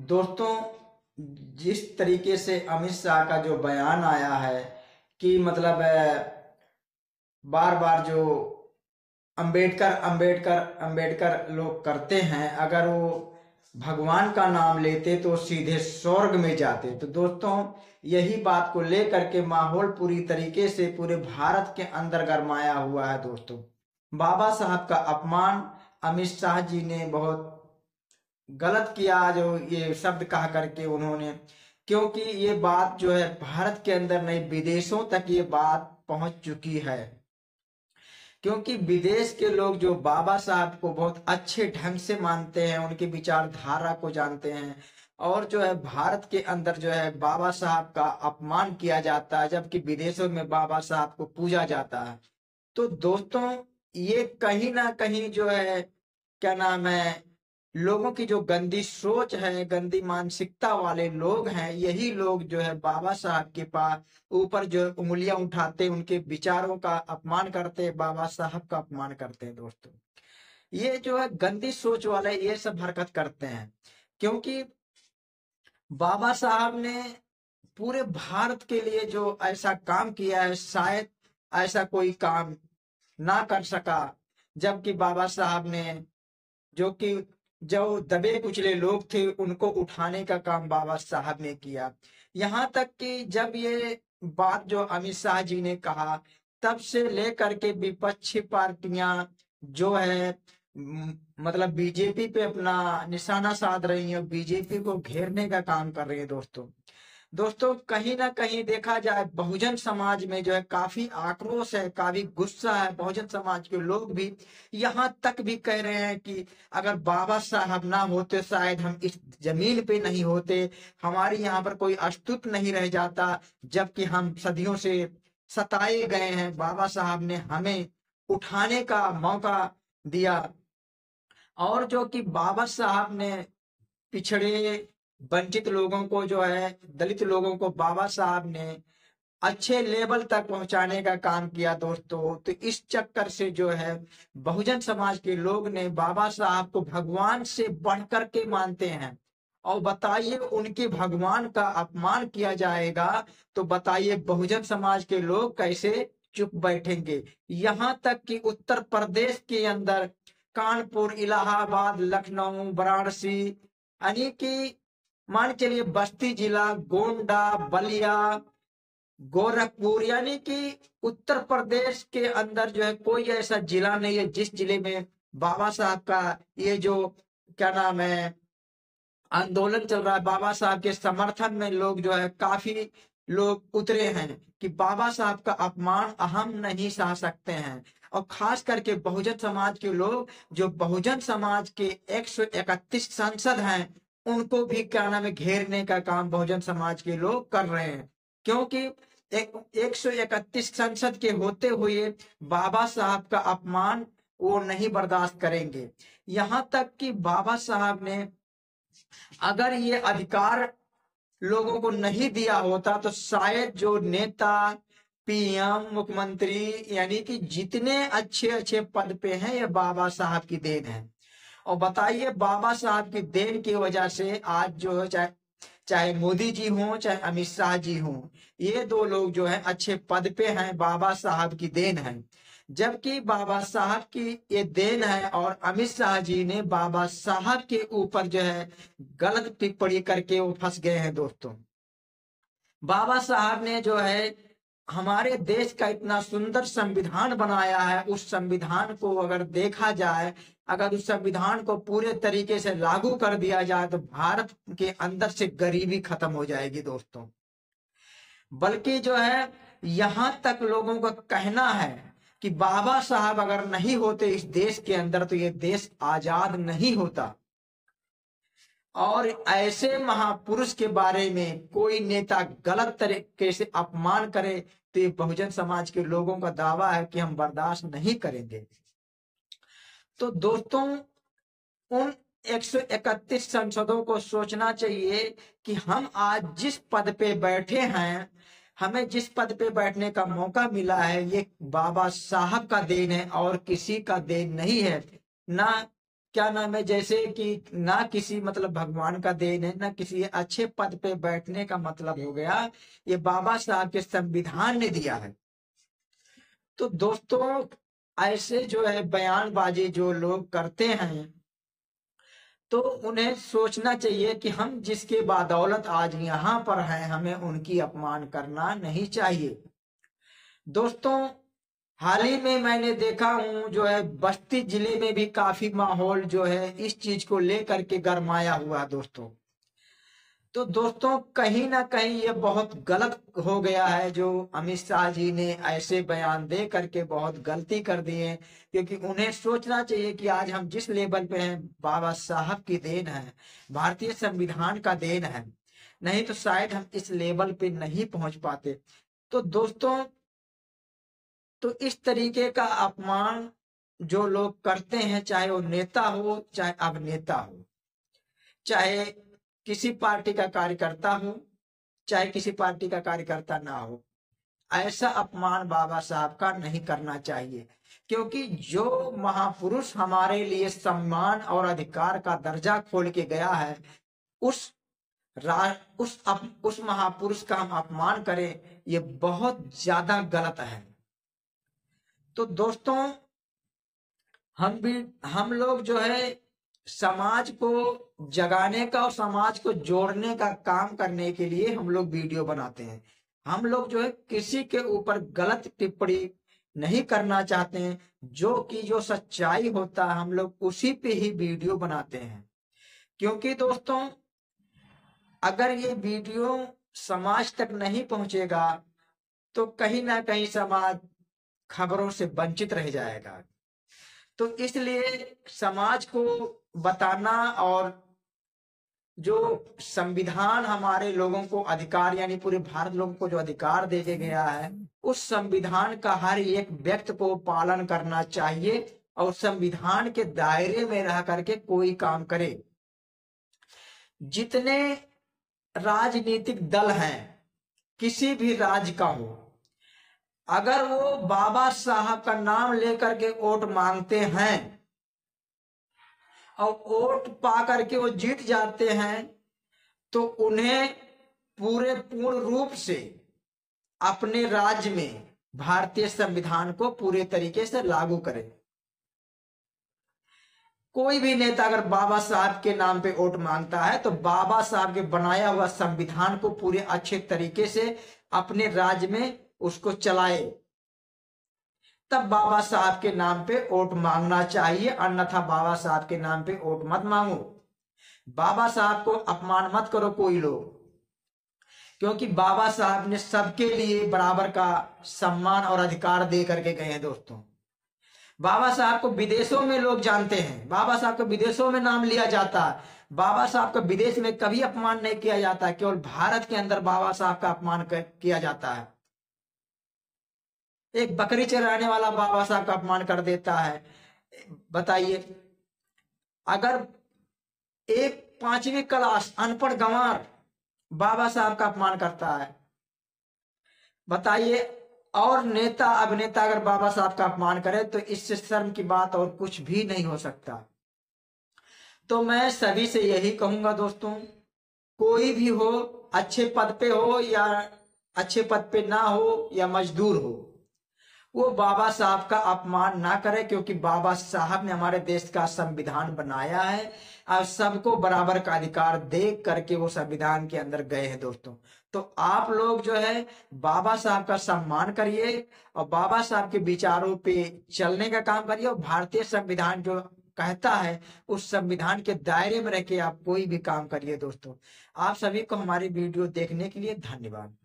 दोस्तों, जिस तरीके से अमित शाह का जो बयान आया है कि मतलब बार बार जो अंबेडकर अंबेडकर अंबेडकर लोग करते हैं, अगर वो भगवान का नाम लेते तो सीधे स्वर्ग में जाते। तो दोस्तों, यही बात को लेकर के माहौल पूरी तरीके से पूरे भारत के अंदर गरमाया हुआ है। दोस्तों, बाबा साहब का अपमान अमित शाह जी ने बहुत गलत किया, जो ये शब्द कहा करके उन्होंने, क्योंकि ये बात जो है भारत के अंदर नहीं विदेशों तक ये बात पहुंच चुकी है। क्योंकि विदेश के लोग जो बाबा साहब को बहुत अच्छे ढंग से मानते हैं, उनकी विचारधारा को जानते हैं, और जो है भारत के अंदर जो है बाबा साहब का अपमान किया जाता है, जबकि विदेशों में बाबा साहब को पूजा जाता है। तो दोस्तों, ये कहीं ना कहीं जो है क्या नाम है, लोगों की जो गंदी सोच है, गंदी मानसिकता वाले लोग हैं, यही लोग जो है बाबा साहब के पास ऊपर जो उंगलियां उठाते, उनके विचारों का अपमान करते, बाबा साहब का अपमान करते हैं। दोस्तों, ये जो है गंदी सोच वाले ये सब हरकत करते हैं, क्योंकि बाबा साहब ने पूरे भारत के लिए जो ऐसा काम किया है, शायद ऐसा कोई काम ना कर सका। जबकि बाबा साहब ने, जो कि जो दबे कुचले लोग थे, उनको उठाने का काम बाबा साहब ने किया। यहाँ तक कि जब ये बात जो अमित शाह जी ने कहा, तब से लेकर के विपक्षी पार्टियां जो है मतलब बीजेपी पे अपना निशाना साध रही हैं, बीजेपी को घेरने का काम कर रही है। दोस्तों, कहीं ना कहीं देखा जाए बहुजन समाज में जो है काफी आक्रोश है, काफी गुस्सा है। बहुजन समाज के लोग भी यहाँ तक भी कह रहे हैं कि अगर बाबा साहब ना होते, शायद हम इस जमीन पे नहीं होते, हमारे यहाँ पर कोई अस्तित्व नहीं रह जाता। जबकि हम सदियों से सताए गए हैं, बाबा साहब ने हमें उठाने का मौका दिया। और जो कि बाबा साहब ने पिछड़े वंचित लोगों को जो है, दलित लोगों को बाबा साहब ने अच्छे लेवल तक पहुंचाने का काम किया। दोस्तों, तो इस चक्कर से जो है बहुजन समाज के लोग ने बाबा साहब को भगवान से बढ़कर के मानते हैं। और बताइए, उनके भगवान का अपमान किया जाएगा तो बताइए बहुजन समाज के लोग कैसे चुप बैठेंगे। यहाँ तक कि उत्तर प्रदेश के अंदर कानपुर, इलाहाबाद, लखनऊ, वाराणसी, यानी कि मान चलिए बस्ती जिला, गोंडा, बलिया, गोरखपुर, यानी कि उत्तर प्रदेश के अंदर जो है कोई ऐसा जिला नहीं है जिस जिले में बाबा साहब का ये जो क्या नाम है आंदोलन चल रहा है, बाबा साहब के समर्थन में लोग जो है काफी लोग उतरे हैं कि बाबा साहब का अपमान हम नहीं सह सकते हैं। और खास करके बहुजन समाज के लोग, जो बहुजन समाज के 131 सांसद हैं, उनको भी क्या नाम है घेरने का काम बहुजन समाज के लोग कर रहे हैं। क्योंकि 131 संसद के होते हुए बाबा साहब का अपमान वो नहीं बर्दाश्त करेंगे। यहाँ तक कि बाबा साहब ने अगर ये अधिकार लोगों को नहीं दिया होता तो शायद जो नेता, पीएम, मुख्यमंत्री, यानी कि जितने अच्छे अच्छे पद पे हैं, ये बाबा साहब की देन है। और बताइए, बाबा साहब की देन की वजह से आज जो है, चाहे चाहे मोदी जी हों, चाहे अमित शाह जी हों, ये दो लोग जो है अच्छे पद पे हैं, बाबा साहब की देन है। जबकि बाबा साहब की ये देन है और अमित शाह जी ने बाबा साहब के ऊपर जो है गलत टिप्पणी करके वो फंस गए हैं। दोस्तों, बाबा साहब ने जो है हमारे देश का इतना सुंदर संविधान बनाया है, उस संविधान को अगर देखा जाए, अगर उस संविधान को पूरे तरीके से लागू कर दिया जाए तो भारत के अंदर से गरीबी खत्म हो जाएगी। दोस्तों, बल्कि जो है यहां तक लोगों का कहना है कि बाबा साहब अगर नहीं होते इस देश के अंदर तो ये देश आजाद नहीं होता। और ऐसे महापुरुष के बारे में कोई नेता गलत तरीके से अपमान करे तो ये बहुजन समाज के लोगों का दावा है कि हम बर्दाश्त नहीं करेंगे। तो दोस्तों, उन 131 सांसदों को सोचना चाहिए कि हम आज जिस पद पे बैठे हैं, हमें जिस पद पे बैठने का मौका मिला है, ये बाबा साहब का देन है और किसी का देन नहीं है। ना क्या नाम है, जैसे कि ना किसी मतलब भगवान का देन है, ना किसी अच्छे पद पे बैठने का मतलब हो गया, ये बाबा साहब के संविधान ने दिया है। तो दोस्तों ऐसे जो है बयानबाजी जो लोग करते हैं, तो उन्हें सोचना चाहिए कि हम जिसके बदौलत आज यहाँ पर हैं, हमें उनकी अपमान करना नहीं चाहिए। दोस्तों हाल ही में मैंने देखा हूं जो है बस्ती जिले में भी काफी माहौल जो है इस चीज को लेकर के गरमाया हुआ है दोस्तों। तो दोस्तों कहीं ना कहीं ये बहुत गलत हो गया है, जो अमित शाह जी ने ऐसे बयान दे करके बहुत गलती कर दी है। क्योंकि उन्हें सोचना चाहिए कि आज हम जिस लेवल पे हैं, बाबा साहब की देन है, भारतीय संविधान का देन है, नहीं तो शायद हम इस लेवल पे नहीं पहुंच पाते। तो दोस्तों तो इस तरीके का अपमान जो लोग करते हैं, चाहे वो नेता हो चाहे अभिनेता हो, चाहे किसी पार्टी का कार्यकर्ता हो चाहे किसी पार्टी का कार्यकर्ता ना हो, ऐसा अपमान बाबा साहब का नहीं करना चाहिए। क्योंकि जो महापुरुष हमारे लिए सम्मान और अधिकार का दर्जा खोल के गया है, उस उस महापुरुष का हम अपमान करें, ये बहुत ज्यादा गलत है। तो दोस्तों हम लोग जो है समाज को जगाने का और समाज को जोड़ने का काम करने के लिए हम लोग वीडियो बनाते हैं। हम लोग जो है किसी के ऊपर गलत टिप्पणी नहीं करना चाहते हैं, जो सच्चाई होता है हम लोग उसी पे ही वीडियो बनाते हैं। क्योंकि दोस्तों अगर ये वीडियो समाज तक नहीं पहुंचेगा तो कहीं ना कहीं समाज खबरों से वंचित रह जाएगा। तो इसलिए समाज को बताना, और जो संविधान हमारे लोगों को अधिकार यानी पूरे भारत लोगों को जो अधिकार दे के गया है, उस संविधान का हर एक व्यक्ति को पालन करना चाहिए और संविधान के दायरे में रह करके कोई काम करे। जितने राजनीतिक दल हैं, किसी भी राज्य का हो, अगर वो बाबा साहब का नाम लेकर के वोट मांगते हैं और वोट पा करके वो जीत जाते हैं, तो उन्हें पूर्ण रूप से अपने राज्य में भारतीय संविधान को पूरे तरीके से लागू करें। कोई भी नेता अगर बाबा साहब के नाम पे वोट मांगता है, तो बाबा साहब के बनाया हुआ संविधान को पूरे अच्छे तरीके से अपने राज्य में उसको चलाए, तब बाबा साहब के नाम पे वोट मांगना चाहिए। अन्यथा बाबा साहब के नाम पे वोट मत मांगो। बाबा साहब को अपमान मत करो कोई लोग, क्योंकि बाबा साहब ने सबके लिए बराबर का सम्मान और अधिकार दे करके गए हैं। दोस्तों बाबा साहब को विदेशों में लोग जानते हैं, बाबा साहब को विदेशों में नाम लिया जाता है। बाबा साहब का विदेश में कभी अपमान नहीं किया जाता, केवल भारत के अंदर बाबा साहब का अपमान किया जाता है। एक बकरी चराने वाला बाबा साहब का अपमान कर देता है। बताइए, अगर एक 5वीं क्लास अनपढ़ गंवार बाबा साहब का अपमान करता है, बताइए, और नेता अभिनेता अगर बाबा साहब का अपमान करे, तो इससे शर्म की बात और कुछ भी नहीं हो सकता। तो मैं सभी से यही कहूंगा दोस्तों, कोई भी हो, अच्छे पद पे हो या अच्छे पद पे ना हो या मजदूर हो, वो बाबा साहब का अपमान ना करे। क्योंकि बाबा साहब ने हमारे देश का संविधान बनाया है और सबको बराबर का अधिकार दे करके वो संविधान के अंदर गए हैं। दोस्तों तो आप लोग जो है बाबा साहब का सम्मान करिए और बाबा साहब के विचारों पे चलने का काम करिए, और भारतीय संविधान जो कहता है उस संविधान के दायरे में रह के आप कोई भी काम करिए। दोस्तों आप सभी को हमारी वीडियो देखने के लिए धन्यवाद।